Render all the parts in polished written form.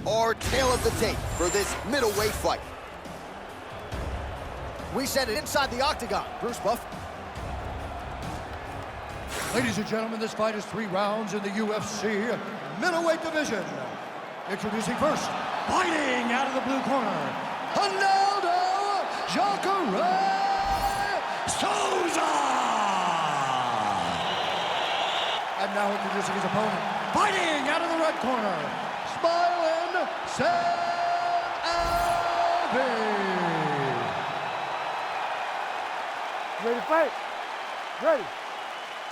our tale of the tape for this middleweight fight. We send it inside the octagon. Bruce Buff. Ladies and gentlemen, this fight is 3 rounds in the UFC middleweight division. Introducing first, fighting out of the blue corner, Jacare Souza! And now introducing his opponent, fighting out of the red corner, smiling Alvey. Ready to fight? Ready.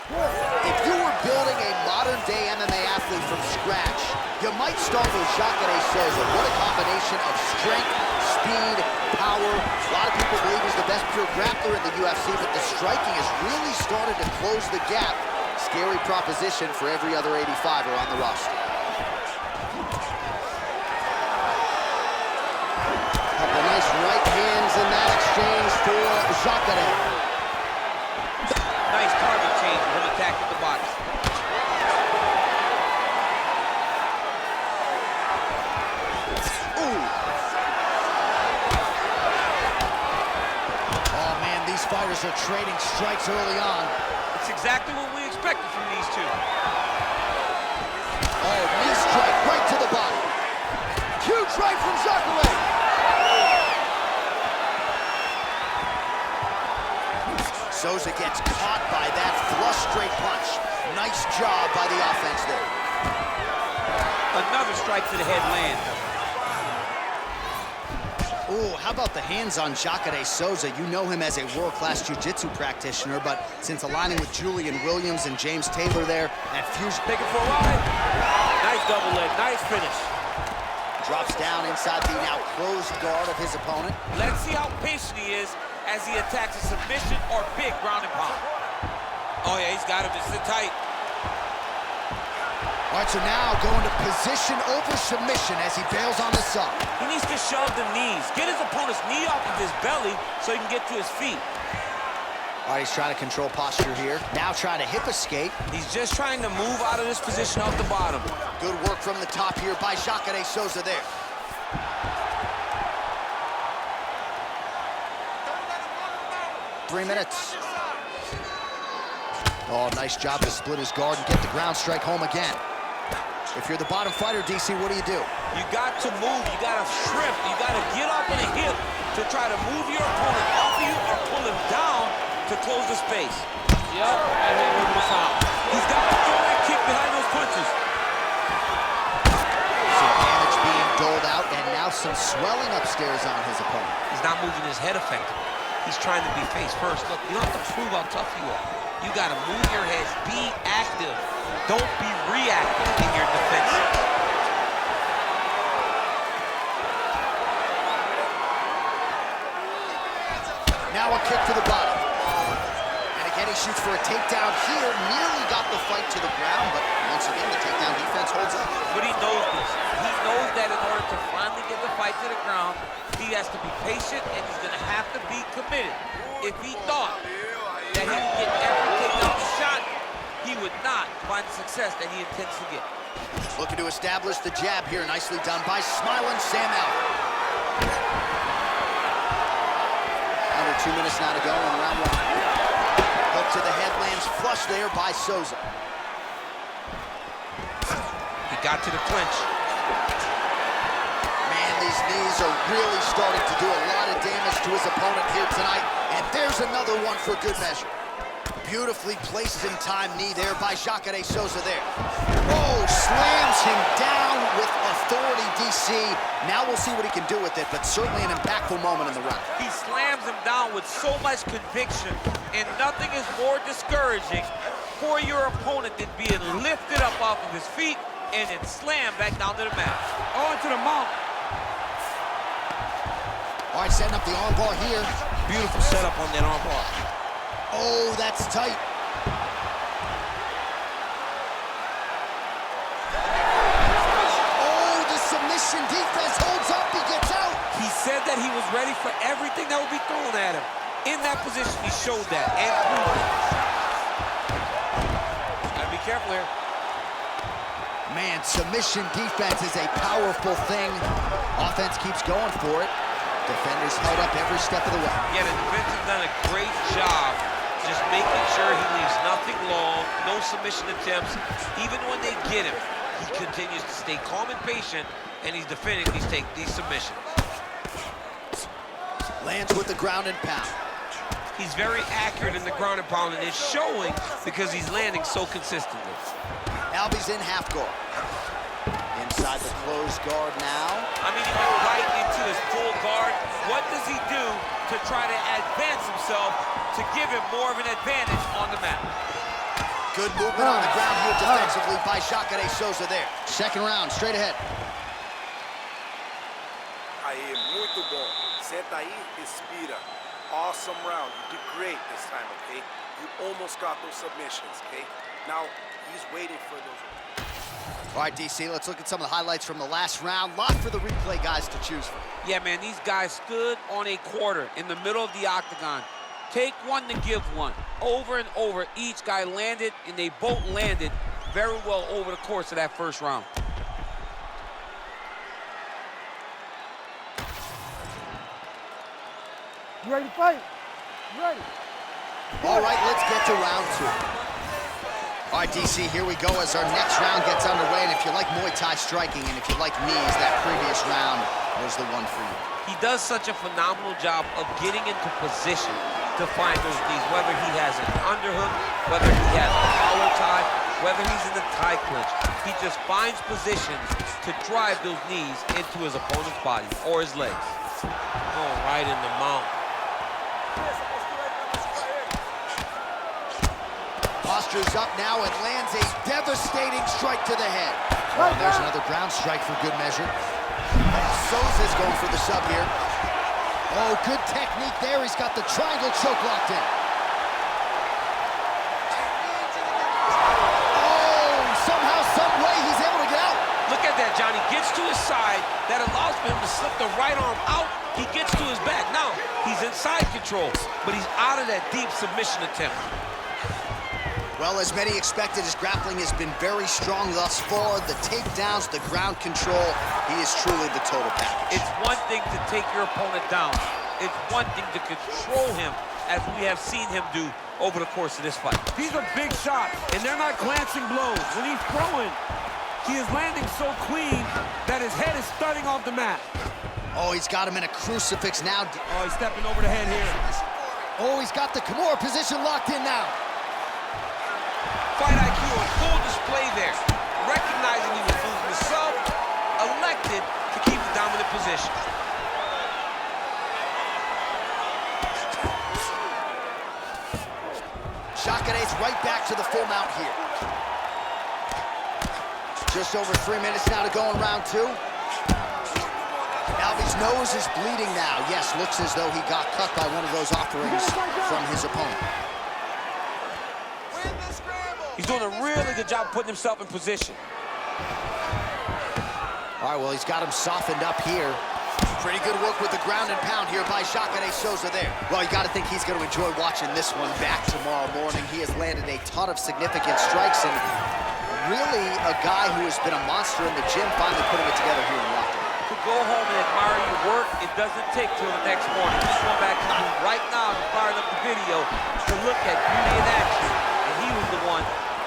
If you were building a modern-day MMA athlete from scratch, you might start with Jacare Souza. What a combination of strength, speed, power. A lot of people believe he's the best pure grappler in the UFC, but the striking has really started to close the gap. Scary proposition for every other 85er on the roster. Couple nice right hands in that exchange for Jacare. Nice target change from attack at the box. Ooh. Oh man, these fighters are trading strikes early on. It's exactly what we expected from these two. Oh, knee strike right to the body. Huge right from Jacare. Souza gets caught by that flush straight punch. Nice job by the offense there. Another strike to the head lands. Ooh, how about the hands on Jacare Souza? You know him as a world-class jiu-jitsu practitioner, but since aligning with Julian Williams and James Taylor there, that fusion... Taking for a ride. Nice double leg, nice finish. Drops down inside the now closed guard of his opponent. Let's see how patient he is as he attacks a submission or big ground and pound. Oh yeah, he's got him, it's tight. All right, so now going to position over submission as he bails on the side. He needs to shove the knees, get his opponent's knee off of his belly so he can get to his feet. All right, he's trying to control posture here. Now trying to hip escape. He's just trying to move out of this position off the bottom. Good work from the top here by Jacare Souza there. Three minutes. Oh, nice job to split his guard and get the ground strike home again. If you're the bottom fighter, DC, what do? You got to move, you got to shrimp, you got to get up on a hip to try to move your opponent off of you or pull him down to close the space. Yep, and then move him out. He's got to throw that kick behind those punches. Some damage being doled out, and now some swelling upstairs on his opponent. He's not moving his head effectively. He's trying to be face first. Look, you don't have to prove how tough you are. You got to move your head, be active. Don't be reactive in your defense. Now a kick to the body. And again, he shoots for a takedown here. Nearly got the fight to the ground, but once again, the takedown defense holds up. But he knows this. He knows that in order to finally get the fight to the ground, he has to be patient and he's going to have to be committed. If he thought that he could get every takedown shot, he would not find the success that he intends to get. Looking to establish the jab here. Nicely done by smiling Sam Alvey. Under 2 minutes now to go in round 1. Hook to the headlands, flush there by Souza. He got to the clinch. Man, these knees are really starting to do a lot of damage to his opponent here tonight. And there's another one for good measure. Beautifully placed in time knee there by Jacare Souza there. Oh, slams him down with authority, DC. Now we'll see what he can do with it, but certainly an impactful moment in the round. He slams him down with so much conviction, and nothing is more discouraging for your opponent than being lifted up off of his feet and then slammed back down to the mat. On to the mount. All right, setting up the armbar here. Beautiful setup on that armbar. Oh, that's tight. Oh, the submission defense holds up. He gets out. He said that he was ready for everything that would be thrown at him. In that position, he showed that and proved it. Gotta be careful here. Man, submission defense is a powerful thing. Offense keeps going for it. Defenders held up every step of the way. Yeah, the defense has done a great job just making sure he leaves nothing long, no submission attempts. Even when they get him, he continues to stay calm and patient, and he's defending these submissions. Lands with the ground and pound. He's very accurate in the ground and pound, and it's showing because he's landing so consistently. Alvey's in half guard. Inside the closed guard now. I mean, he went right into his full guard. What does he do to try to advance himself to give him more of an advantage on the mat? Good movement on the ground here defensively by Jacare Souza there. Second round, straight ahead. Aí, muito bom. Senta aí, respira. Awesome round. You did great this time, okay? You almost got those submissions, okay? Now, he's waiting for those. All right, DC, let's look at some of the highlights from the last round. Lot for the replay guys to choose from. Yeah, man, these guys stood on a quarter in the middle of the octagon. Take one to give one. Over and over, each guy landed, and they both landed very well over the course of that first round. You ready to fight? You ready? All right, let's get to round two. All right, DC, here we go as our next round gets underway. And if you like Muay Thai striking, and if you like knees, that previous round was the one for you. He does such a phenomenal job of getting into position to find those knees, whether he has an underhook, whether he has a collar tie, whether he's in the tie clinch. He just finds positions to drive those knees into his opponent's body or his legs. Oh, right in the mount. Postures up now and lands a devastating strike to the head. Oh, there's another ground strike for good measure. Souza's going for the sub here. Oh, good technique there. He's got the triangle choke locked in. Oh, somehow, some way, he's able to get out. Look at that, Johnny. Gets to his side. That allows for him to slip the right arm out. He gets to his back. Now, he's in side control, but he's out of that deep submission attempt. Well, as many expected, his grappling has been very strong thus far. The takedowns, the ground control, he is truly the total package. It's one thing to take your opponent down. It's one thing to control him, as we have seen him do over the course of this fight. These are big shots, and they're not glancing blows. When he's throwing, he is landing so clean that his head is starting off the mat. Oh, he's got him in a crucifix now. Oh, he's stepping over the head here. Oh, he's got the Kimura position locked in now. Fight IQ on full display there. Recognizing he was losing the sub, elected to keep the dominant position. Jacare's right back to the full mount here. Just over 3 minutes now to go in round two. Alvey's nose is bleeding now. Yes, looks as though he got cut by one of those offerings from his opponent. He's doing a really good job putting himself in position. All right, well, he's got him softened up here. Pretty good work with the ground and pound here by Jacare Souza there. Well, you got to think he's going to enjoy watching this one back tomorrow morning. He has landed a ton of significant strikes, and really a guy who has been a monster in the gym, finally putting it together here in lockdown. To go home and admire your work, it doesn't take till the next morning. Just going back to him right now and firing up the video to look at beauty in action, and he was the one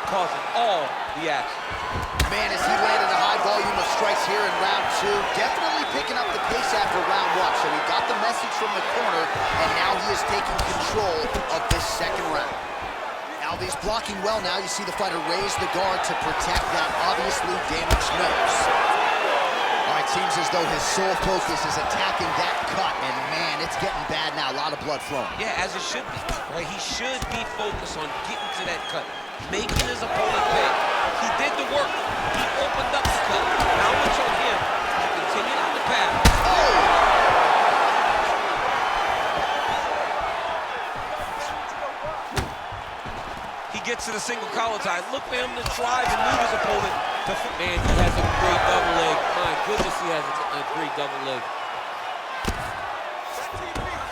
causing all the action. Man, as he landed a high volume of strikes here in round two, definitely picking up the pace after round one. So he got the message from the corner, and now he is taking control of this second round. Alvey's blocking well now. You see the fighter raise the guard to protect that obviously damaged nose. All right, seems as though his sole focus is attacking that cut, and man, it's getting bad now. A lot of blood flowing. Yeah, as it should be. Right? He should be focused on getting to that cut, making his opponent pay. He did the work. He opened up the cut. Now it's on him to continue on the path. Oh! He gets to the single collar tie. Look for him to try to move his opponent. Man, he has a great double leg. My goodness, he has a great double leg.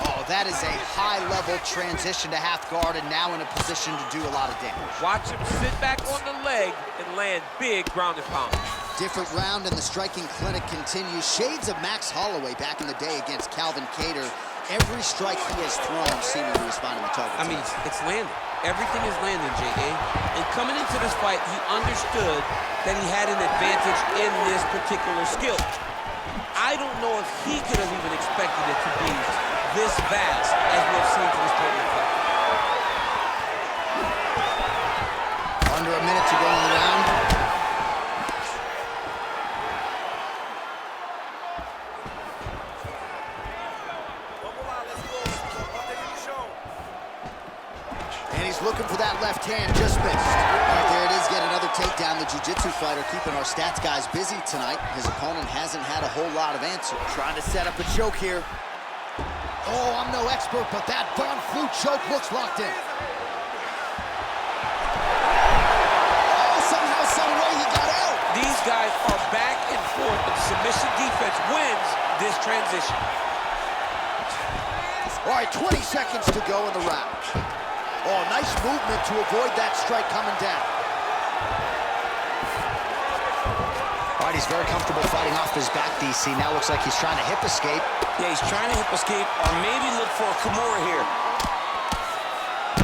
Oh, that is a high-level transition to half guard and now in a position to do a lot of damage. Watch him sit back on the leg and land big ground and pound. Different round and the striking clinic continues. Shades of Max Holloway back in the day against Calvin Kattar. Every strike he has thrown seemingly is finding the target. I mean, it's landing. Everything is landing, J.A. And coming into this fight, he understood that he had an advantage in this particular skill. I don't know if he could have even expected it to be this vast as we've seen to this point in the fight. Under a minute to go in the round. And he's looking for that left hand, just missed. Right there it is, get another takedown. The jiu-jitsu fighter keeping our stats guys busy tonight. His opponent hasn't had a whole lot of answer. Trying to set up a choke here. Oh, I'm no expert, but that Von Flue choke looks locked in. Oh, somehow, some way he got out. These guys are back and forth, and submission defense wins this transition. All right, 20 seconds to go in the round. Oh, nice movement to avoid that strike coming down. All right, he's very comfortable fighting off his back, DC. Now looks like he's trying to hip escape. Yeah, he's trying to hip escape or maybe look for a Kimura here.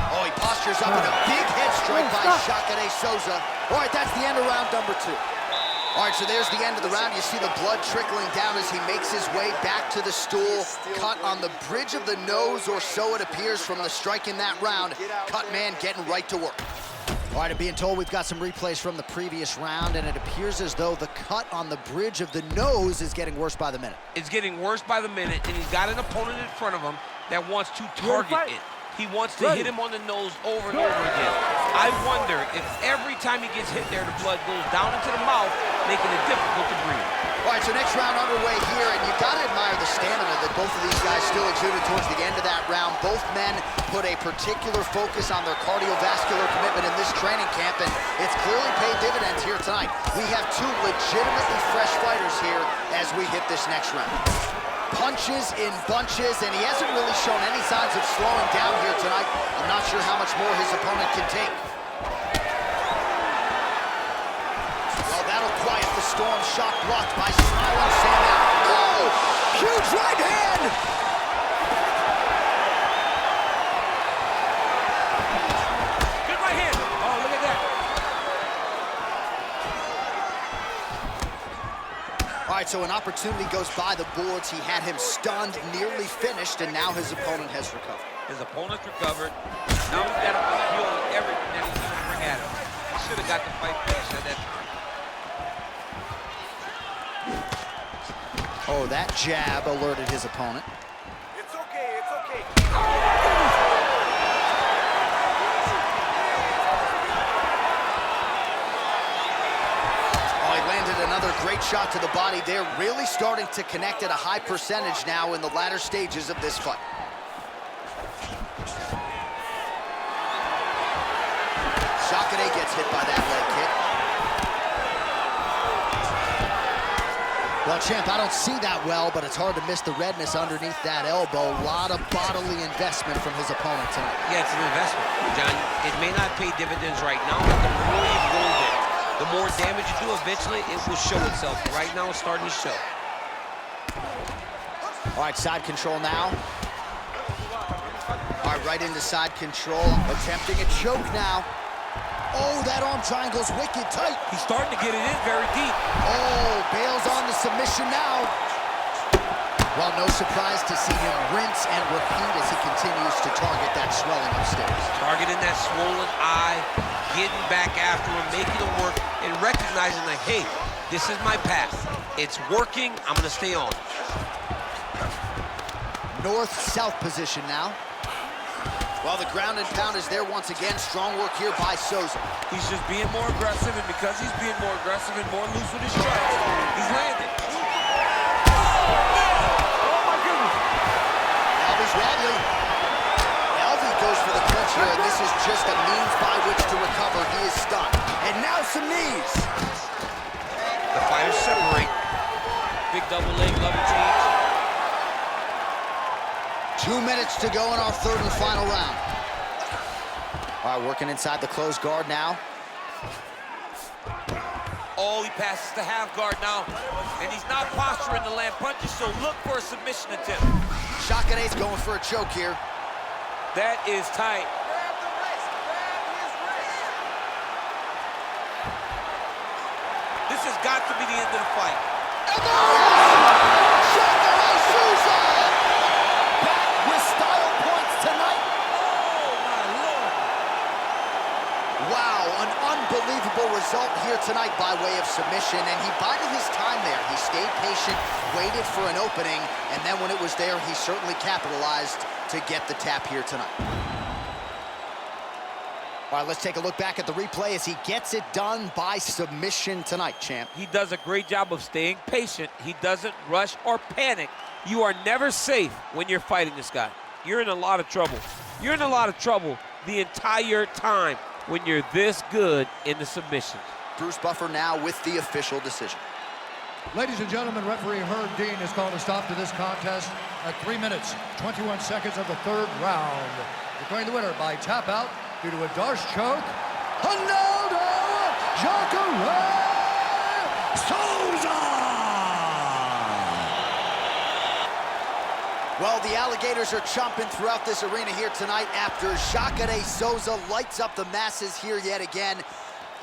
Oh, he postures up with a big head strike by Jacare Souza. All right, that's the end of round number 2. All right, so there's the end of the round. You see the blood trickling down as he makes his way back to the stool. Cut on the bridge of the nose, or so it appears from the strike in that round. Cut man getting right to work. All right, I'm being told we've got some replays from the previous round, and it appears as though the cut on the bridge of the nose is getting worse by the minute. It's getting worse by the minute, and he's got an opponent in front of him that wants to target it. He wants to hit him on the nose over and over again. I wonder if every time he gets hit there, the blood goes down into the mouth, making it difficult to breathe. All right, so next round underway here, and you've got to admire the stamina that both of these guys still exuded towards the end of that round. Both men put a particular focus on their cardiovascular commitment in this training camp, and it's clearly paid dividends here tonight. We have two legitimately fresh fighters here as we hit this next round. Punches in bunches, and he hasn't really shown any signs of slowing down here tonight. I'm not sure how much more his opponent can take. Well, that'll quiet the storm. Shot blocked by smiling Sam Alvey. Oh, huge right hand! Good right hand. Oh, look at that. All right, so an opportunity goes by the boards. He had him stunned, nearly finished, and now his opponent has recovered. His opponent's recovered. Now he's got to deal with everything that he's going to bring at him. He should have got the fight finished at that time. Oh, that jab alerted his opponent. It's okay, it's okay. Oh, he landed another great shot to the body. They're really starting to connect at a high percentage now in the latter stages of this fight. Jacare gets hit by that leg kick. Well, champ, I don't see that well, but it's hard to miss the redness underneath that elbow. A lot of bodily investment from his opponent tonight. Yeah, it's an investment, John. It may not pay dividends right now, but the more you go there, the more damage you do, eventually it will show itself. Right now, it's starting to show. All right, side control now. All right, right into side control. Attempting a choke now. Oh, that arm triangle's wicked tight. He's starting to get it in very deep. Oh, bails on the submission now. Well, no surprise to see him rinse and repeat as he continues to target that swelling upstairs. Targeting that swollen eye, getting back after him, making him work, and recognizing like, hey, this is my path. It's working, I'm gonna stay on. North-south position now. Well, the ground and pound is there once again. Strong work here by Souza. He's just being more aggressive, and because he's being more aggressive and more loose with his strikes, he's landing. Oh, my goodness. Alvey's wobbly. Alvey goes for the clinch here, and this is just a means by which to recover. He is stunned. And now some knees. The fighters separate. Big double leg, level change. 2 2 minutes to go in our third and final round. All right, working inside the closed guard now. Oh, he passes to half guard now. And he's not posturing to land punches, so look for a submission attempt. Jacare's going for a choke here. That is tight. This has got to be the end of the fight. And there it is! Jacare Souza! Back with style points tonight. Oh, my Lord. Wow, an unbelievable result here tonight by way of submission, and he bided his time there. He stayed patient, waited for an opening, and then when it was there, he certainly capitalized to get the tap here tonight. All right, let's take a look back at the replay as he gets it done by submission tonight, champ. He does a great job of staying patient. He doesn't rush or panic. You are never safe when you're fighting this guy. You're in a lot of trouble. You're in a lot of trouble the entire time when you're this good in the submissions. Bruce Buffer now with the official decision. Ladies and gentlemen, referee Herb Dean has called a stop to this contest at 3 minutes, 21 seconds of the third round. Declaring the winner by tap out due to a Darce choke, Ronaldo Jacare Souza! Well, the alligators are chomping throughout this arena here tonight after Jacare Souza lights up the masses here yet again.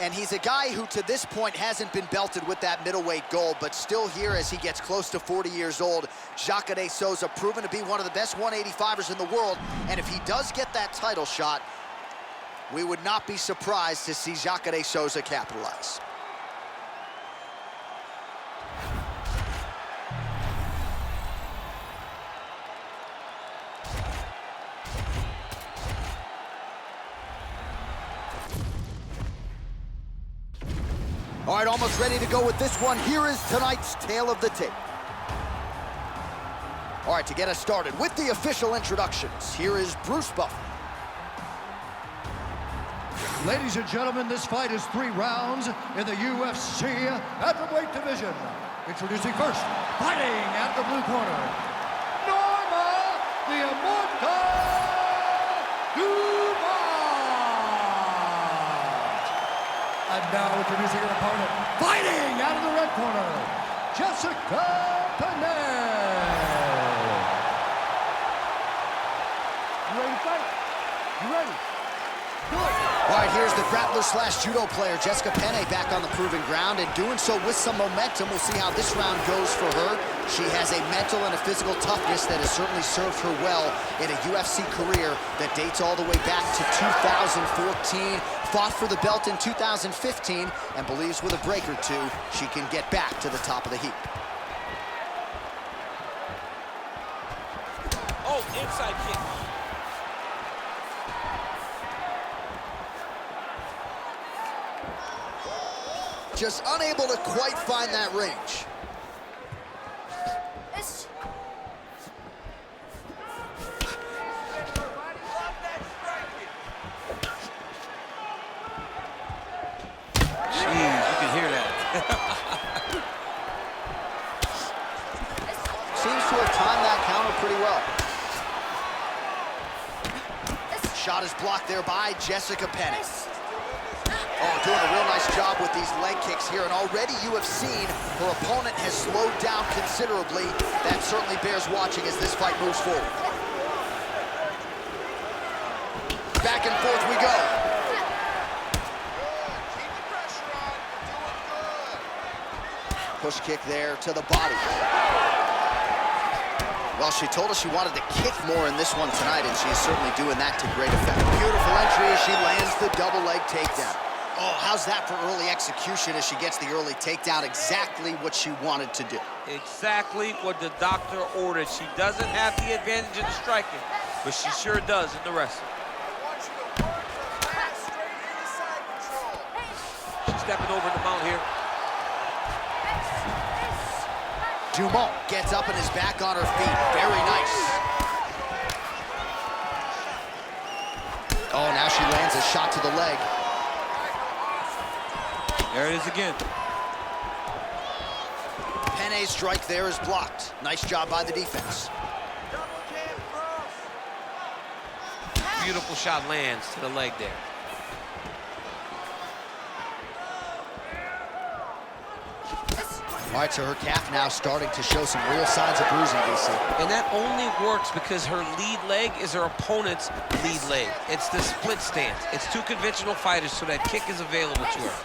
And he's a guy who, to this point, hasn't been belted with that middleweight gold, but still here as he gets close to 40 years old. Jacare Souza proven to be one of the best 185ers in the world, and if he does get that title shot, we would not be surprised to see Jacare Souza capitalize. All right, almost ready to go with this one. Here is tonight's tale of the tape. All right, to get us started with the official introductions, here is Bruce Buffer. Ladies and gentlemen, this fight is 3 rounds in the UFC featherweight division. Introducing first, fighting at the blue corner, Norma, the Immortal Dumont. And now introducing her opponent, fighting out of the red corner, Penne. You ready to fight? You ready? All right, here's the grappler/judo player, Penne, back on the proving ground, and doing so with some momentum. We'll see how this round goes for her. She has a mental and a physical toughness that has certainly served her well in a UFC career that dates all the way back to 2014. Fought for the belt in 2015, and believes with a break or two, she can get back to the top of the heap. Oh, inside kick. Just unable to quite find that range. Jeez, you can hear that. Seems to have timed that counter pretty well. Shot is blocked there by Penne. Oh, doing a real nice job with these leg kicks here, and already you have seen her opponent has slowed down considerably. That certainly bears watching as this fight moves forward. Back and forth we go. Push kick there to the body. Well, she told us she wanted to kick more in this one tonight, and she's certainly doing that to great effect. Beautiful entry as she lands the double leg takedown. Oh, how's that for early execution as she gets the early takedown? Exactly what she wanted to do. Exactly what the doctor ordered. She doesn't have the advantage in the striking, but she sure does in the wrestling. She's stepping over the mount here. Dumont gets up and is back on her feet. Very nice. Oh, now she lands a shot to the leg. There it is again. Penne's strike there is blocked. Nice job by the defense. beautiful shot lands to the leg there. All right, so her calf now starting to show some real signs of bruising, DC. And that only works because her lead leg is her opponent's lead leg. It's the split stance. It's two conventional fighters, so that kick is available to her.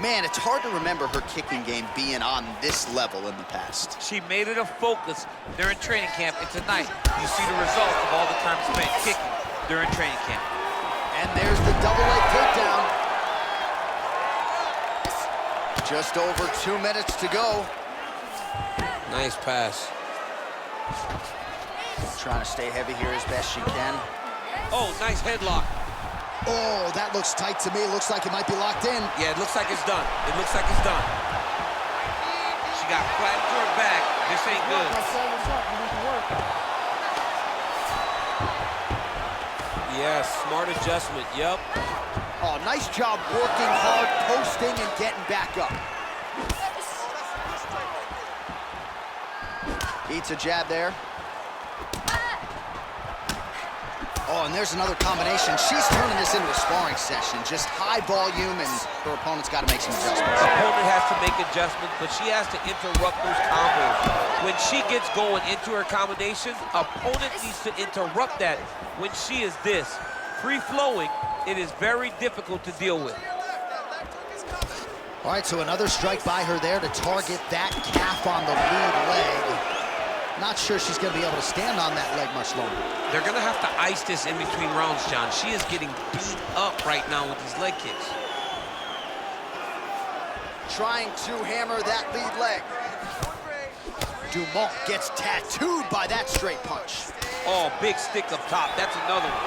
Man, it's hard to remember her kicking game being on this level in the past. She made it a focus during training camp, and tonight you see the result of all the time spent kicking during training camp. And there's the double leg takedown. Just over 2 minutes to go. Nice pass. Trying to stay heavy here as best she can. Oh, nice headlock. Oh, that looks tight to me. Looks like it might be locked in. Yeah, it looks like it's done. It looks like it's done. She got flat to her back. This ain't good. Yeah, smart adjustment. Yep. Oh, nice job working hard, posting, and getting back up. Eats a jab there. Oh, and there's another combination. She's turning this into a sparring session. Just high volume, and her opponent's got to make some adjustments. Her opponent has to make adjustments, but she has to interrupt those combos. When she gets going into her combination, opponent needs to interrupt that. When she is this free-flowing, it is very difficult to deal with. All right, so another strike by her there to target that calf on the lead leg. Not sure she's going to be able to stand on that leg much longer. They're going to have to ice this in between rounds, John. She is getting beat up right now with these leg kicks. Trying to hammer that lead leg. Dumont gets tattooed by that straight punch. Oh, big stick up top. That's another one.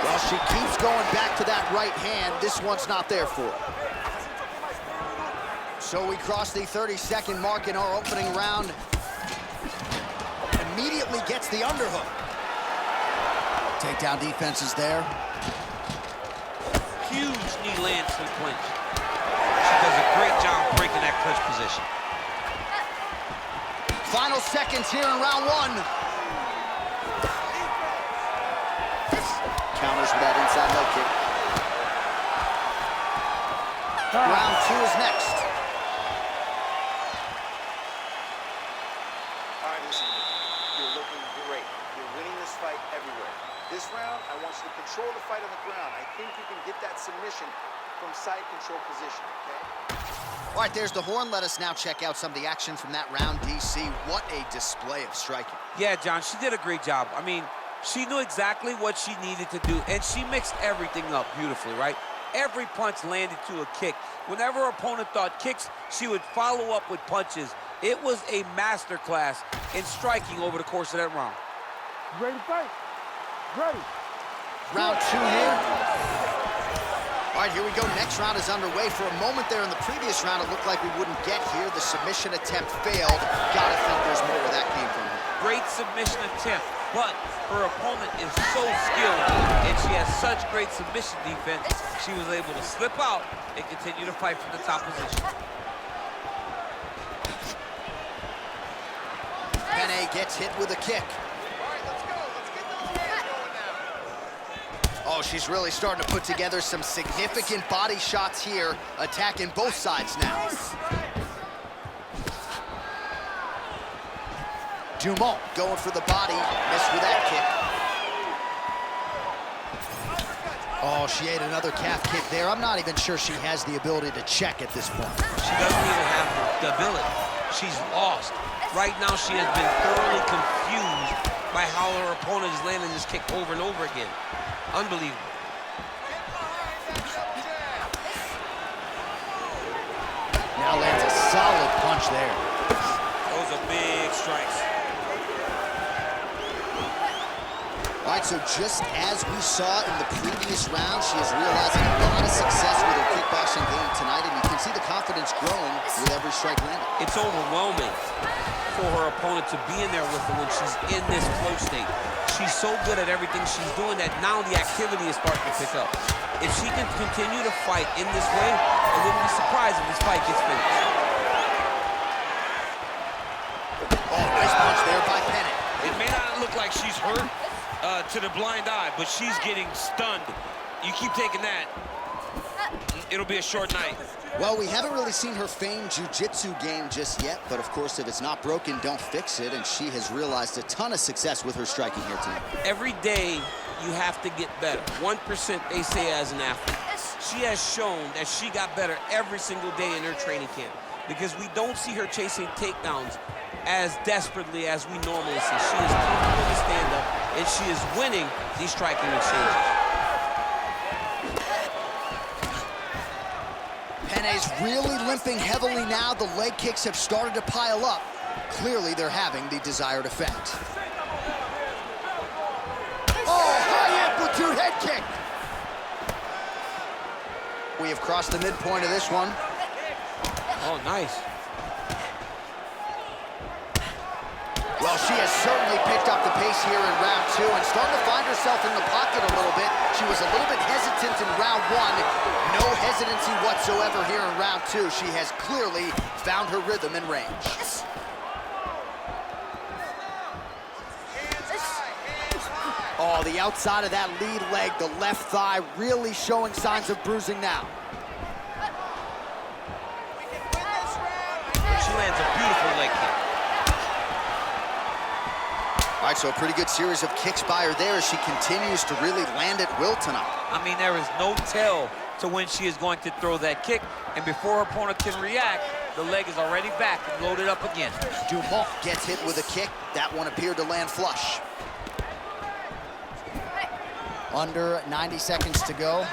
Well, she keeps going back to that right hand. This one's not there for her. So we cross the 30-second mark in our opening round. Immediately gets the underhook. Takedown defense is there. Huge knee lands to the clinch. She does a great job breaking that clinch position. Final seconds here in round one. Counters with that inside leg kick. Round two is next. All right, listen, you're looking great. You're winning this fight everywhere. This round, I want you to control the fight on the ground. I think you can get that submission from side control position, okay? All right, there's the horn. Let us now check out some of the action from that round, DC. What a display of striking. Yeah, John, she did a great job. I mean, she knew exactly what she needed to do, and she mixed everything up beautifully, right? Every punch landed to a kick. Whenever her opponent thought kicks, she would follow up with punches. It was a masterclass in striking over the course of that round. You ready to fight? Ready. Round two here. All right, here we go. Next round is underway. For a moment there in the previous round, it looked like we wouldn't get here. The submission attempt failed. Gotta think there's more where that came from. Great submission attempt, but her opponent is so skilled, and she has such great submission defense, she was able to slip out and continue to fight from the top position. Penne gets hit with a kick. Oh, she's really starting to put together some significant body shots here, attacking both sides now. Dumont going for the body, missed with that kick. Oh, she ate another calf kick there. I'm not even sure she has the ability to check at this point. She doesn't even have the ability. She's lost. Right now, she has been thoroughly confused by how her opponent is landing this kick over and over again. Unbelievable. Now lands a solid punch there. Those are big strikes. All right, so just as we saw in the previous round, she is realizing a lot of success with her kickboxing game tonight, and you can see the confidence growing with every strike landed. It's overwhelming for her opponent to be in there with her when she's in this flow state. She's so good at everything she's doing that now the activity is starting to pick up. If she can continue to fight in this way, I wouldn't be surprised if this fight gets finished. Oh, nice punch there by Penne. It may not look like she's hurt to the blind eye, but she's getting stunned. You keep taking that, it'll be a short night. Well, we haven't really seen her famed jiu-jitsu game just yet, but of course, if it's not broken, don't fix it, and she has realized a ton of success with her striking here tonight. Every day, you have to get better. 1%, they say, as an athlete. She has shown that she got better every single day in her training camp because we don't see her chasing takedowns as desperately as we normally see. She is comfortable to stand up, and she is winning these striking exchanges. Penne's really limping heavily now. The leg kicks have started to pile up. Clearly, they're having the desired effect. Oh, high-amplitude head kick. We have crossed the midpoint of this one. Oh, nice. Well, she has certainly picked up the pace here in round 2 and starting to find herself in the pocket a little bit. She was a little bit hesitant in round 1. No hesitancy whatsoever here in round 2. She has clearly found her rhythm and range. Oh, the outside of that lead leg, the left thigh, really showing signs of bruising now. She lands a beautiful leg kick. All right, so a pretty good series of kicks by her there as she continues to really land at will tonight. I mean, there is no tell to when she is going to throw that kick, and before her opponent can react, the leg is already back and loaded up again. Dumont gets hit with a kick. That one appeared to land flush. Under 90 seconds to go.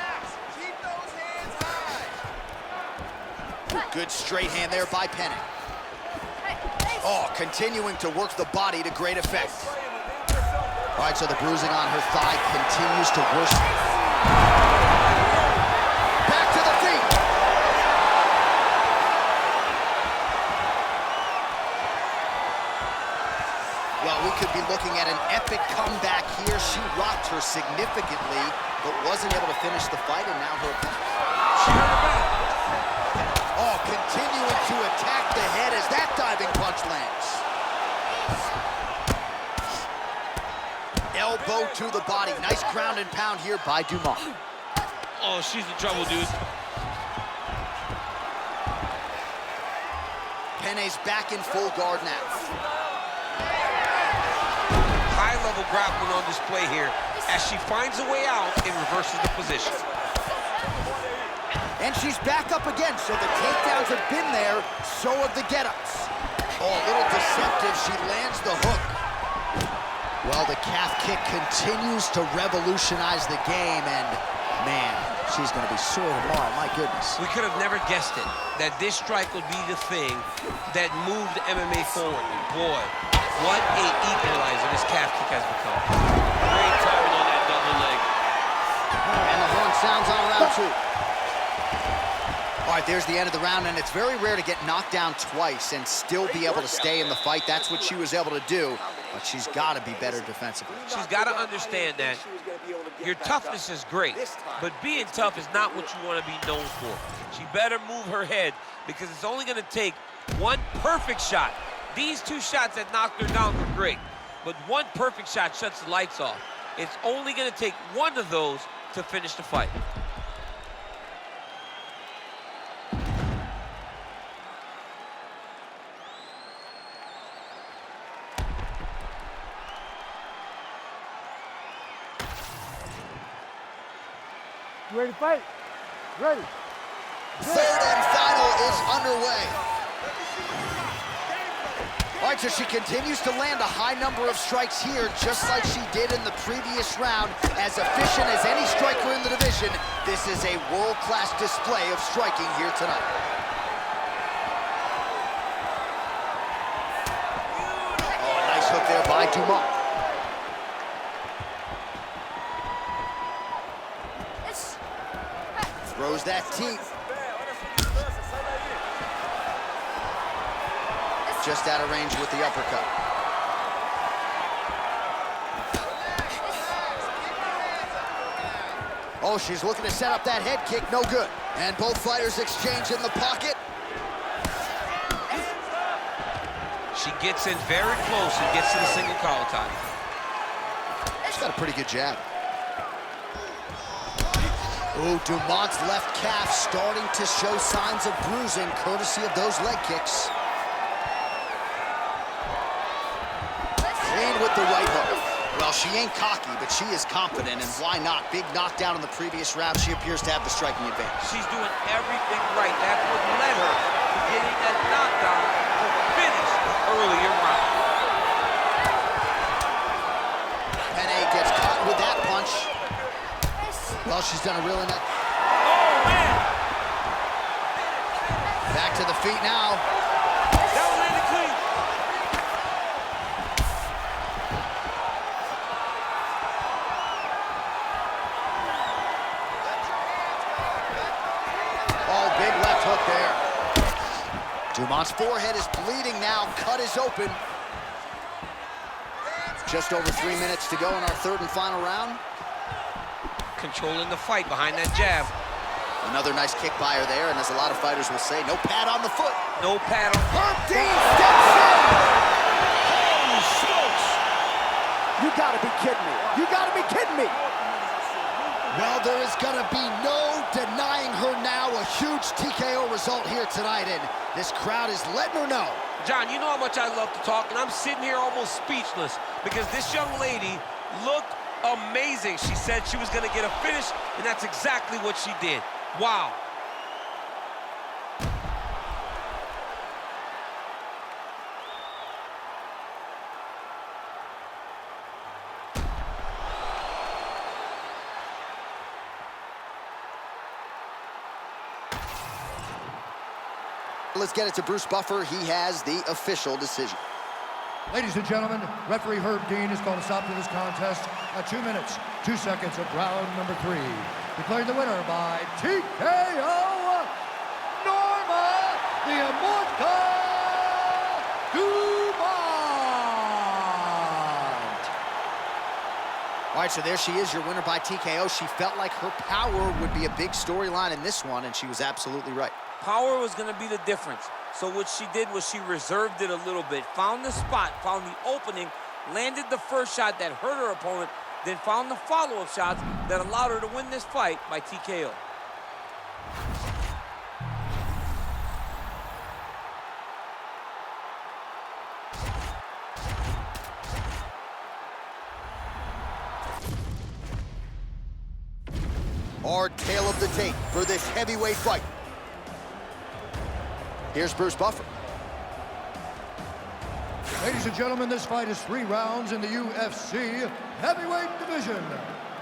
Good straight hand there by Penne. Oh, continuing to work the body to great effect. All right, so the bruising on her thigh continues to worsen. Back to the feet. Well, we could be looking at an epic comeback here. She rocked her significantly, but wasn't able to finish the fight, and now her opponent. She hurt her back. Oh, continuing to attack the head as that diving punch lands. Elbow to the body. Nice ground and pound here by Dumont. Oh, she's in trouble, dude. Penne's back in full guard now. High-level grappling on display here as she finds a way out and reverses the position. And she's back up again, so the takedowns have been there, so have the get-ups. Oh, a little deceptive. She lands the hook. Well, the calf kick continues to revolutionize the game, and man, she's going to be sore tomorrow. My goodness. We could have never guessed it, that this strike would be the thing that moved MMA forward. Boy, what a equalizer this calf kick has become. Great timing on that double leg. And the horn sounds on round 2. All right, there's the end of the round, and it's very rare to get knocked down twice and still be able to stay in the fight. That's what she was able to do, but she's got to be better defensively. She's got to understand that your toughness is great, but being tough is not what you want to be known for. She better move her head because it's only going to take one perfect shot. These 2 shots that knocked her down were great, but one perfect shot shuts the lights off. It's only going to take one of those to finish the fight. You ready to fight? Ready. Third and final is underway. All right, so she continues to land a high number of strikes here, just like she did in the previous round. As efficient as any striker in the division, this is a world-class display of striking here tonight. Oh, nice hook there by Dumont. Throws that teeth. Just out of range with the uppercut. Oh, she's looking to set up that head kick. No good. And both fighters exchange in the pocket. She gets in very close and gets to the single collar tie. She's got a pretty good jab. Oh, Dumont's left calf starting to show signs of bruising, courtesy of those leg kicks. Clean with the right hook. Well, she ain't cocky, but she is confident, and why not? Big knockdown in the previous round. She appears to have the striking advantage. She's doing everything right. That's what led her to getting that knockdown to finish the earlier round. Penne gets caught with that punch. Well, she's done a really nice... Oh, man! Back to the feet now. That one landed clean. Oh, big left hook there. Dumont's forehead is bleeding now. Cut is open. Just over 3 minutes to go in our third and final round. Controlling the fight behind that jab. Another nice kick by her there, and as a lot of fighters will say, no pad on the foot. No pad on. Herb Dean steps in! Holy smokes! You gotta be kidding me. You gotta be kidding me. Well, there is gonna be no denying her now. A huge TKO result here tonight, and this crowd is letting her know. John, you know how much I love to talk, and I'm sitting here almost speechless because this young lady looked amazing. She said she was going to get a finish, and that's exactly what she did. Wow. Let's get it to Bruce Buffer. He has the official decision. Ladies and gentlemen, referee Herb Dean has called a stop to this contest at 2 minutes, 2 seconds of round number 3. Declaring the winner by TKO, Norma, the Immortal Dumont. All right, so there she is, your winner by TKO. She felt like her power would be a big storyline in this one, and she was absolutely right. Power was going to be the difference. So what she did was she reserved it a little bit, found the spot, found the opening, landed the first shot that hurt her opponent, then found the follow-up shots that allowed her to win this fight by TKO. Our tale of the tape for this heavyweight fight. Here's Bruce Buffer. Ladies and gentlemen, this fight is 3 rounds in the UFC heavyweight division.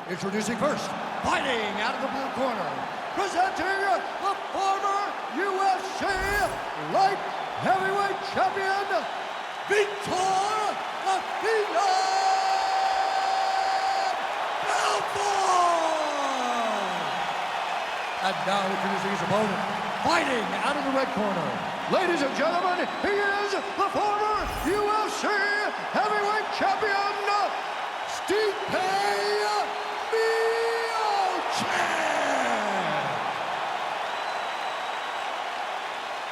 Introducing first, fighting out of the blue corner, presenting the former UFC light heavyweight champion, Vitor Belfort! And now introducing his opponent, fighting out of the red corner. Ladies and gentlemen, he is the former UFC heavyweight champion, Stipe Miocic!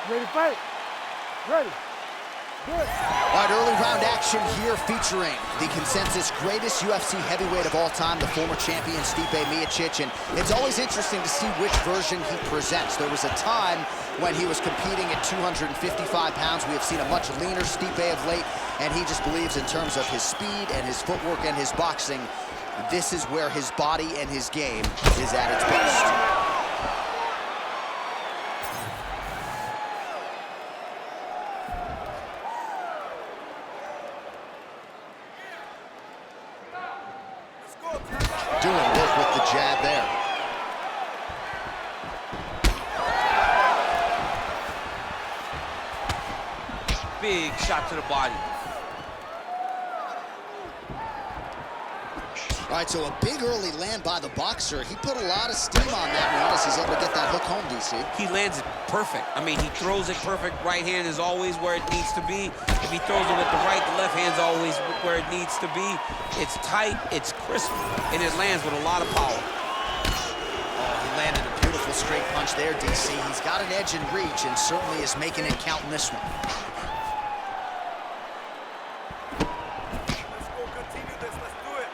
Ready to fight? Ready. Good. All right, early round action here featuring the consensus greatest UFC heavyweight of all time, the former champion Stipe Miocic, and it's always interesting to see which version he presents. There was a time when he was competing at 255 pounds. We have seen a much leaner Stipe of late, and he just believes in terms of his speed and his footwork and his boxing, this is where his body and his game is at its best. Doing work with the jab there. Big shot to the body. All right, so a big early land by the boxer. He put a lot of steam on that one as he's able to get that hook home, DC. He lands it perfect. I mean, he throws it perfect. Right hand is always where it needs to be. If he throws it with the right, the left hand's always where it needs to be. It's tight, it's crisp, and it lands with a lot of power. Landed a beautiful straight punch there, DC. He's got an edge in reach and certainly is making it count in this one. Let's go, continue this, let's do it.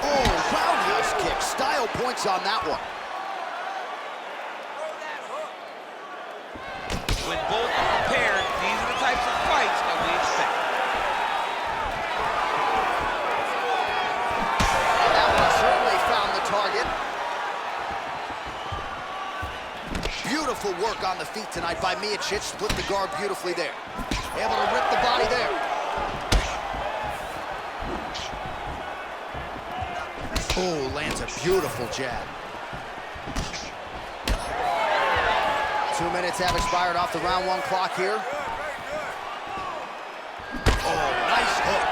Oh, roundhouse kick. Style points on that one. When both are prepared, these are the types of fights that we expect. That one certainly found the target. Beautiful work on the feet tonight by Miocic. Split the guard beautifully there. Able to rip the body there. Oh, lands a beautiful jab. 2 minutes have expired off the round 1 clock here. Oh, nice hook.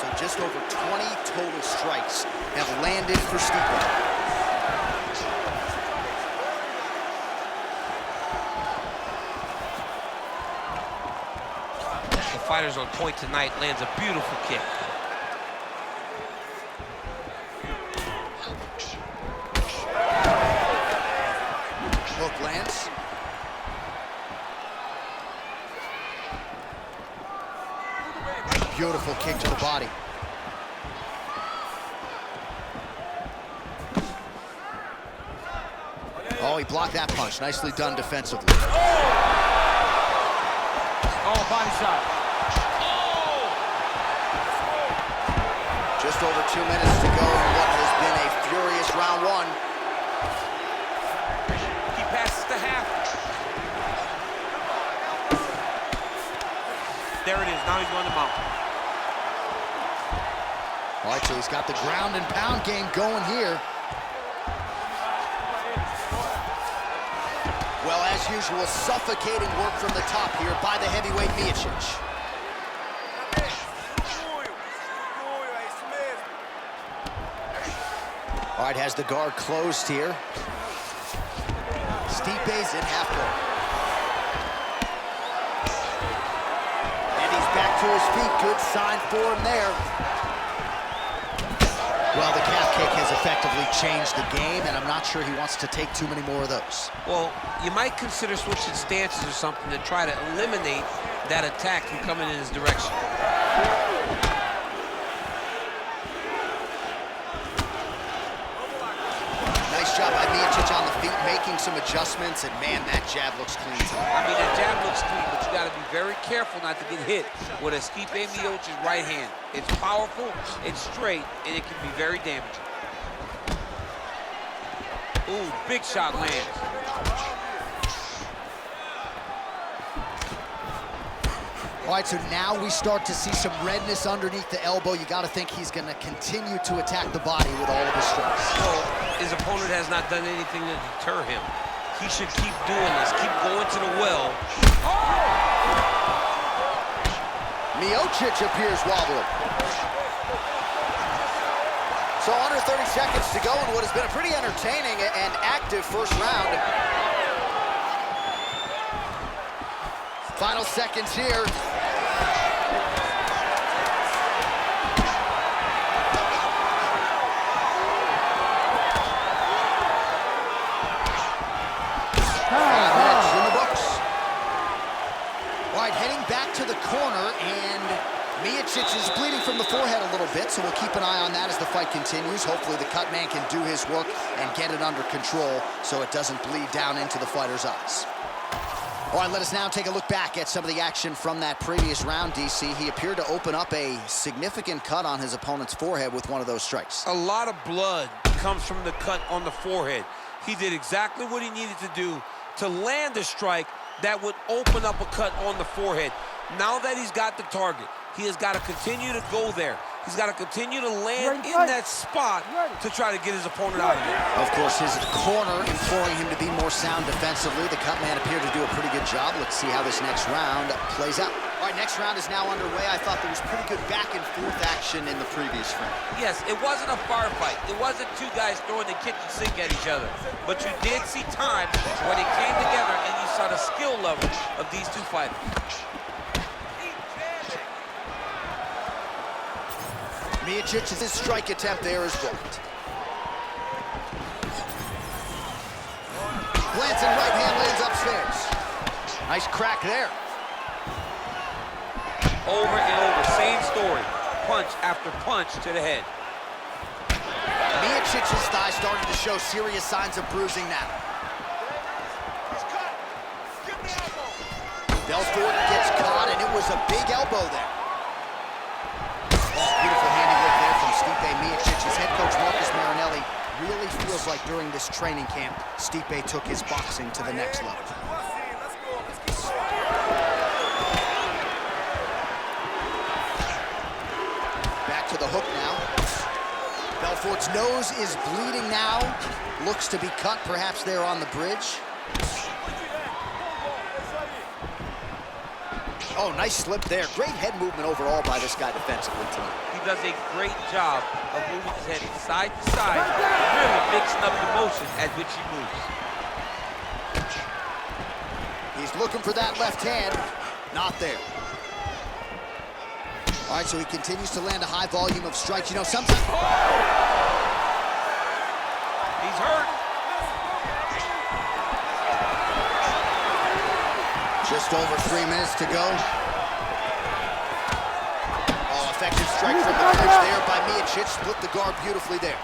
So just over 20 total strikes have landed for Stipe. The fighter's on point tonight, lands a beautiful kick. Hook lands. Beautiful kick to the body. Oh, he blocked that punch. Nicely done defensively. Oh, body shot. Just over 2 minutes to go in what has been a furious round 1. He passes the half. There it is, now he's going to mount. All right, so he's got the ground and pound game going here. Well, as usual, suffocating work from the top here by the heavyweight Miocic. All right, has the guard closed here. Stipe's in half guard. And he's back to his feet. Good sign for him there. Well, the calf kick has effectively changed the game, and I'm not sure he wants to take too many more of those. Well, you might consider switching stances or something to try to eliminate that attack from coming in his direction. Nice job by Miocic on the feet, making some adjustments, and man, that jab looks clean tonight. I mean, that jab looks clean, but you got to be very careful not to get hit with a Stipe Miocic's right hand. It's powerful, it's straight, and it can be very damaging. Ooh, big shot lands. All right, so now we start to see some redness underneath the elbow. You got to think he's going to continue to attack the body with all of his strikes. Well, his opponent has not done anything to deter him. He should keep doing this, keep going to the well. Miocic appears wobbling. So under 30 seconds to go in what has been a pretty entertaining and active first round. Final seconds here. To the corner, and Miocic is bleeding from the forehead a little bit, so we'll keep an eye on that as the fight continues. Hopefully the cut man can do his work and get it under control so it doesn't bleed down into the fighter's eyes. All right, let us now take a look back at some of the action from that previous round, DC. He appeared to open up a significant cut on his opponent's forehead with one of those strikes. A lot of blood comes from the cut on the forehead. He did exactly what he needed to do to land a strike that would open up a cut on the forehead. Now that he's got the target, he has got to continue to go there. He's got to continue to land in that spot to try to get his opponent out of there. Of course, his corner imploring him to be more sound defensively. The cut man appeared to do a pretty good job. Let's see how this next round plays out. All right, next round is now underway. I thought there was pretty good back and forth action in the previous round. Yes, it wasn't a firefight. It wasn't two guys throwing the kitchen sink at each other. But you did see times where they came together and you saw the skill level of these two fighters. Miocic's strike attempt there is blocked. Glancing right hand lands upstairs. Nice crack there. Over and over, same story. Punch after punch to the head. Miocic's thigh starting to show serious signs of bruising now. Belfort gets caught, and it was a big elbow there. Oh, beautiful handiwork there from Stipe Miocic. Head coach Marcus Marinelli really feels like during this training camp, Stipe took his boxing to the next level. Back to the hook now. Belfort's nose is bleeding now. Looks to be cut, perhaps there on the bridge. Oh, nice slip there. Great head movement overall by this guy defensively tonight. He does a great job of moving his head side to side, really mixing up the motion at which he moves. He's looking for that left hand. Not there. All right, so he continues to land a high volume of strikes. You know, sometimes... He's hurt. Just over 3 minutes to go. Oh, effective strike from the clinch there by Miocic. Split the guard beautifully there.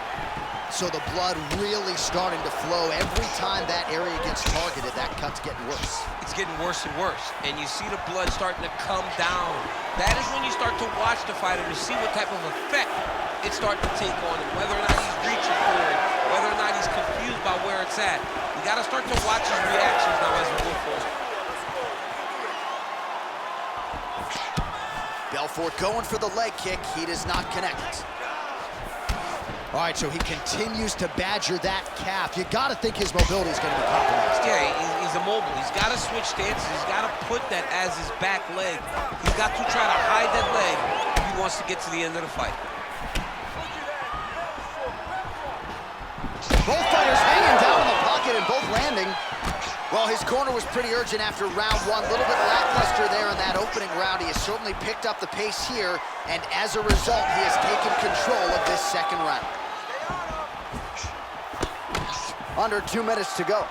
So the blood really starting to flow. Every time that area gets targeted, that cut's getting worse. It's getting worse and worse. And you see the blood starting to come down. That is when you start to watch the fighter to see what type of effect it's starting to take on him. Whether or not he's reaching for it, whether or not he's confused by where it's at. You got to start to watch his reactions now as we go forward. Belfort going for the leg kick. He does not connect. All right, so he continues to badger that calf. You got to think his mobility is going to be compromised. Yeah, he's immobile. He's got to switch stances. He's got to put that as his back leg. He's got to try to hide that leg if he wants to get to the end of the fight. Both fighters hanging down in the pocket and both landing. Well, his corner was pretty urgent after round one. A little bit lackluster there in that opening round. He has certainly picked up the pace here, and as a result, he has taken control of this second round. Under 2 minutes to go.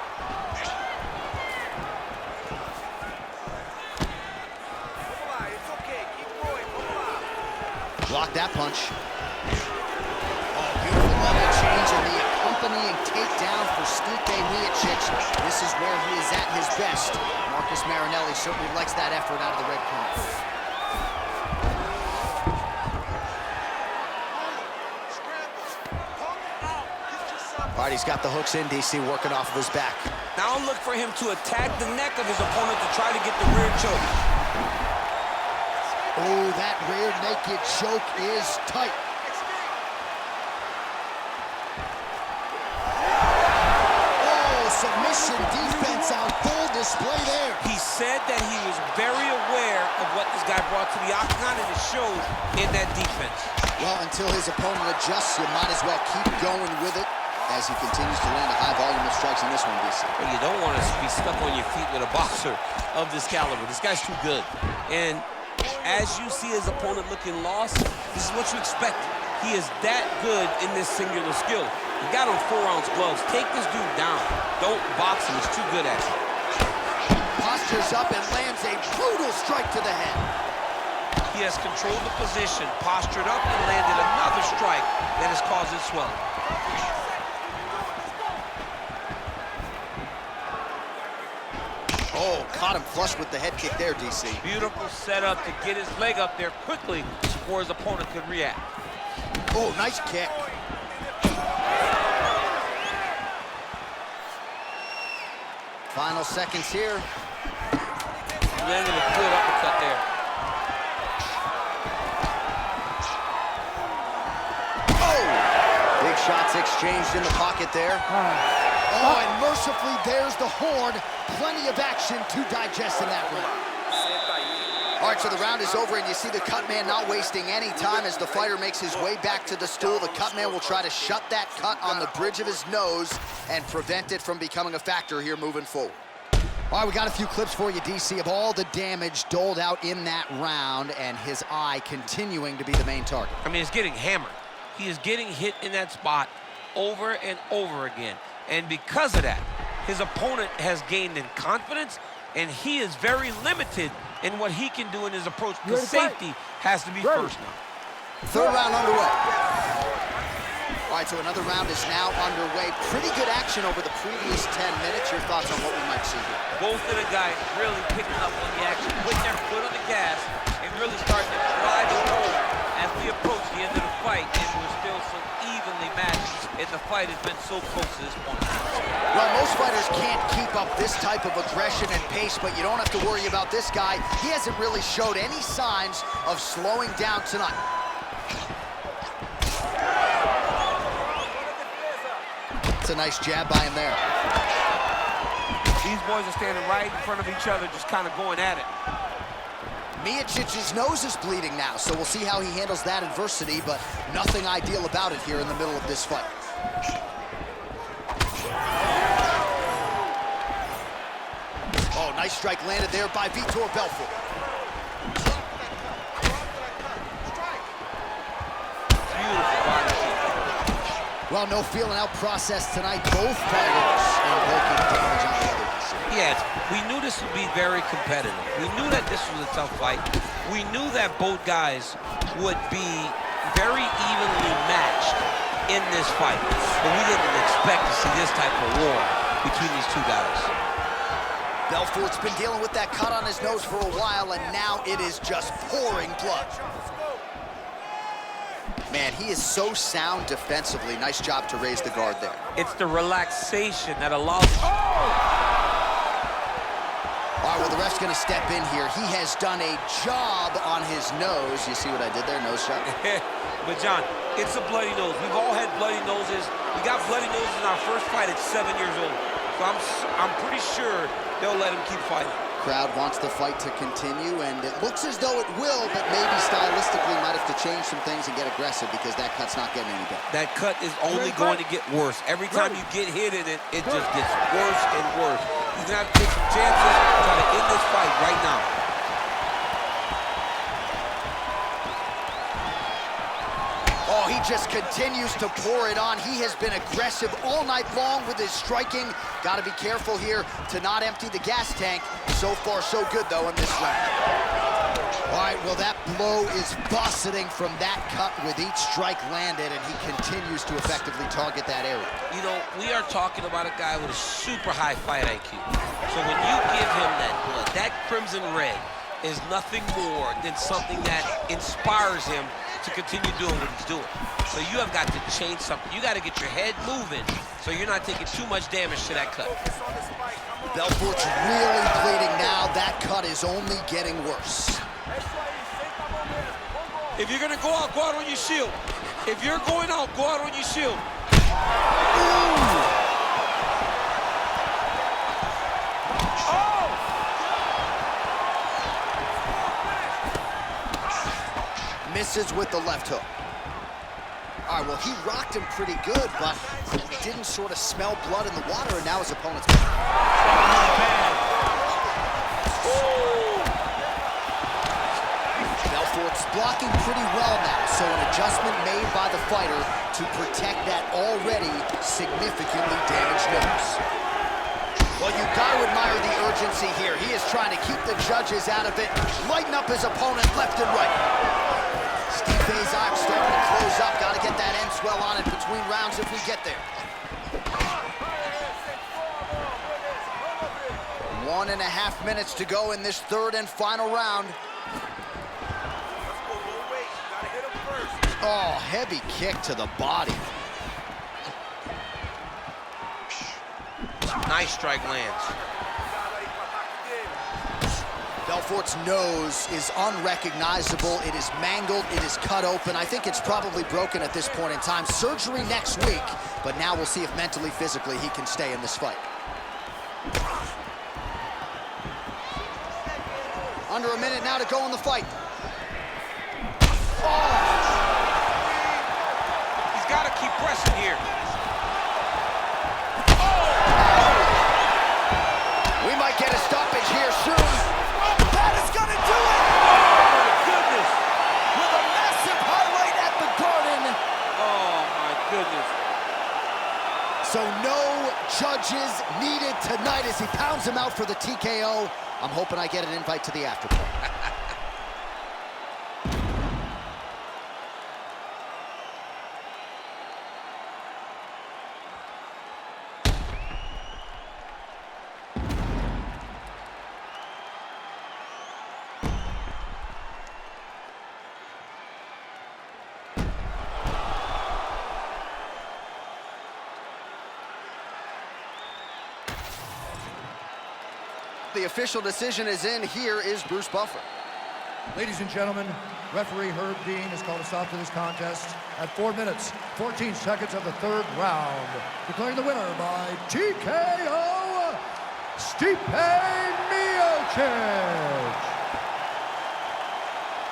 Block that punch. Oh, beautiful level change and the accompanying takedown for Stipe Miocic. This is where he is at his best. Marcus Marinelli certainly likes that effort out of the red corner. All right, he's got the hooks in, DC, working off of his back. Now look for him to attack the neck of his opponent to try to get the rear choke. Oh, that rear naked choke is tight. Oh, submission defense on full display there. He said that he was very aware of what this guy brought to the octagon, and it showed in that defense. Well, until his opponent adjusts, you might as well keep going with it as he continues to land a high volume of strikes in this one, DC. Well, you don't want to be stuck on your feet with a boxer of this caliber. This guy's too good. And as you see his opponent looking lost, this is what you expect. He is that good in this singular skill. You got on 4-ounce gloves. Take this dude down. Don't box him. He's too good at it. Postures up and lands a brutal strike to the head. He has controlled the position, postured up, and landed another strike that has caused it swelling. Oh, caught him flush with the head kick there, DC. Beautiful setup to get his leg up there quickly before his opponent could react. Oh, nice kick. Final seconds here. Landed a good uppercut there. Oh! Big shots exchanged in the pocket there. Oh, and mercifully, there's the horn. Plenty of action to digest in that round. All right, so the round is over, and you see the cut man not wasting any time as the fighter makes his way back to the stool. The cut man will try to shut that cut on the bridge of his nose and prevent it from becoming a factor here moving forward. All right, we got a few clips for you, DC, of all the damage doled out in that round, and his eye continuing to be the main target. I mean, he's getting hammered. He is getting hit in that spot over and over again. And because of that, his opponent has gained in confidence, and he is very limited in what he can do in his approach, because safety has to be first now. Third round underway. All right, so another round is now underway. Pretty good action over the previous 10 minutes. Your thoughts on what we might see here? Both of the guys really picking up on the action, putting their foot on the gas, and really starting to drive it home as we approach the end of the fight, and we're still so evenly matched, and the fight has been so close to this point. Well, most fighters can't keep up this type of aggression and pace, but you don't have to worry about this guy. He hasn't really showed any signs of slowing down tonight. It's a nice jab by him there. These boys are standing right in front of each other, just kind of going at it. Miocic's nose is bleeding now, so we'll see how he handles that adversity, but nothing ideal about it here in the middle of this fight. Oh, nice strike landed there by Vitor Belfort. Well, no feeling out process tonight. Both fighters invoking damage on the other. Yes, we knew this would be very competitive. We knew that this was a tough fight. We knew that both guys would be very evenly matched in this fight. But we didn't expect to see this type of war between these two guys. Belfort's been dealing with that cut on his nose for a while, and now it is just pouring blood. Man, he is so sound defensively. Nice job to raise the guard there. It's the relaxation that allows... All right, well, the ref's going to step in here. He has done a job on his nose. You see what I did there? Nose shot. But, John, it's a bloody nose. We've all had bloody noses. We got bloody noses in our first fight at 7 years old. So I'm pretty sure they'll let him keep fighting. Crowd wants the fight to continue, and it looks as though it will, but maybe stylistically might have to change some things and get aggressive, because that cut's not getting any better. That cut is only going to get worse. Every time you get hit in it, it just gets worse and worse. He's going to have to take some chances, try to end this fight right now. Oh, he just continues to pour it on. He has been aggressive all night long with his striking. Got to be careful here to not empty the gas tank. So far, so good, though, in this round. All right, well, that blow is buffeting from that cut with each strike landed, and he continues to effectively target that area. You know, we are talking about a guy with a super high fight IQ. So when you give him that blood, that crimson red is nothing more than something that inspires him to continue doing what he's doing. So you have got to change something. You got to get your head moving so you're not taking too much damage to that cut. Belfort's really bleeding now. That cut is only getting worse. If you're going to go out on your shield. If you're going out, go out on your shield. Misses with the left hook. All right, well, he rocked him pretty good, but he didn't sort of smell blood in the water, and now his opponent's back. Belfort's blocking pretty well now, so an adjustment made by the fighter to protect that already significantly damaged nose. Well, you got to admire the urgency here. He is trying to keep the judges out of it, lighten up his opponent left and right. Stipe's eye starting to close up. Got to get that end swell on it between rounds if we get there. 1.5 minutes to go in this third and final round. Oh, heavy kick to the body. Nice strike lands. Belfort's nose is unrecognizable. It is mangled. It is cut open. I think it's probably broken at this point in time. Surgery next week, but now we'll see if mentally, physically, he can stay in this fight. Under a minute now to go in the fight. Oh! He's got to keep pressing here. We might get a TKO. I'm hoping I get an invite to the after party. The official decision is in. Here is Bruce Buffer. Ladies and gentlemen, referee Herb Dean has called a stop to this contest at 4 minutes, 14 seconds of the third round. Declaring the winner by TKO, Stipe Miocic.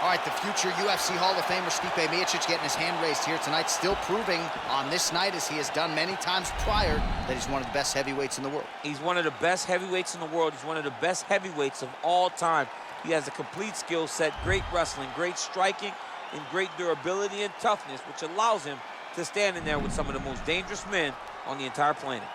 All right, the future UFC Hall of Famer Stipe Miocic getting his hand raised here tonight, still proving on this night, as he has done many times prior, that he's one of the best heavyweights in the world. He's one of the best heavyweights in the world. He's one of the best heavyweights of all time. He has a complete skill set, great wrestling, great striking, and great durability and toughness, which allows him to stand in there with some of the most dangerous men on the entire planet.